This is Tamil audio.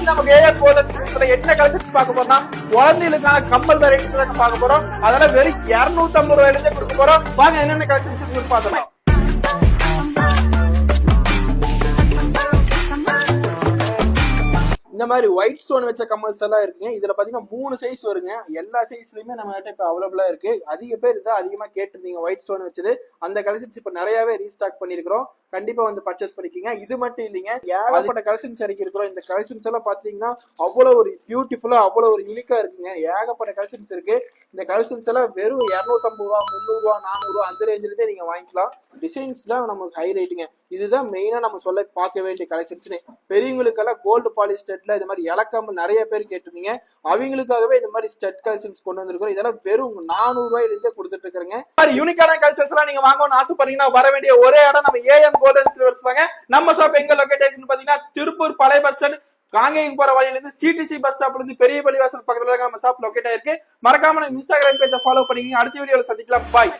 இன்னைக்கு நமக்கு ஏஆர் கோல்டன் என்ன கலெக்ஷன்ஸ் பார்க்க போறோம்னா குழந்தைகளுக்கான கம்மல் வெரைட்டிஸ் தான் பார்க்க போறோம். அதெல்லாம் வெறும் 250 ரூபாயில இருந்தே கொடுக்க போறோம். வாங்க என்னென்ன கலெக்ஷன்ஸ் பார்க்கலாம். இந்த மாதிரி ஒயிட் ஸ்டோன் வச்ச கம்மல்ஸ் எல்லாம் இருக்குங்க. இதுல பாத்தீங்கன்னா 3 சைஸ் வருங்க. எல்லா சைஸ்லயுமே நம்ம கிட்ட இப்ப அவைலபிளா இருக்கு. அதிக பேர் இதான் அதிகமா கேட்டிருந்தீங்க ஒயிட் ஸ்டோன் வச்சது. அந்த கலெக்ஷன்ஸ் இப்ப நிறையவே ரீஸ்டாக் பண்ணிருக்கிறோம். கண்டிப்பா வந்து பர்ச்சேஸ் பண்ணிக்கோங்க. இது மட்டும் இல்லைங்க, ஏகப்பட்ட கலெக்ஷன்ஸ் இறக்கிருக்கிறோம். இந்த கலெக்ஷன்ஸ் எல்லாம் பாத்தீங்கன்னா அவ்வளவு ஒரு பியூட்டிஃபுல்லா அவ்வளவு ஒரு யூனிக்கா இருக்குங்க. ஏகப்பட்ட கலெக்ஷன்ஸ் இருக்கு. இந்த கலெக்ஷன்ஸ் எல்லாம் வெறும் 250 ரூபா 300 ரூபா 400 ரூபா அந்த ரேஞ்சிலே நீங்க வாங்கிக்கலாம். டிசைன்ஸ் தான் நமக்கு ஹைலைட்டுங்க. இதுதான் மெயினா நம்ம சொல்ல பார்க்க வேண்டிய கலெக்ஷன்ஸ். பெரியவங்களுக்கெல்லாம் கோல்டு பாலிஷ் ஸ்டெட்ல இது மாதிரி இலக்காம நிறைய பேர் கேட்டிருந்தீங்க. அவங்களுக்காகவே இந்த மாதிரி ஸ்டெட் கலெக்ஷன்ஸ் கொண்டு வந்திருக்கோம். இதெல்லாம் வெறும் 400 ரூபாயில இருந்தே கொடுத்துட்டு இருக்காங்க. யூனிக்கான கலெக்ஷன்ஸ் எல்லாம் நீங்க வாங்கணும்னு ஆசைப்படுறீங்கன்னா வர வேண்டிய ஒரே இடம் நம்ம ஏஎம் கோல்டன் சில்வர்ஸ் தாங்க. நம்ம ஷாப் எங்க லொகேட் ஆயிருக்குன்னு பாத்தீங்கன்னா திருப்பூர் பழைய பஸ் ஸ்டாண்ட் காங்கேயம் போற வழியில இருந்து சிடிசி பஸ் ஸ்டாப்ல இருந்து பெரிய பள்ளிவாசல் பக்கத்துல தான் நம்ம ஷாப் லொகேட் ஆயிருக்கு. மறக்காம நம்ம இன்ஸ்டாகிராம் பேஜை ஃபாலோ பண்ணிக்கங்க. அடுத்த வீடியோல சந்திக்கலாம். பாய்.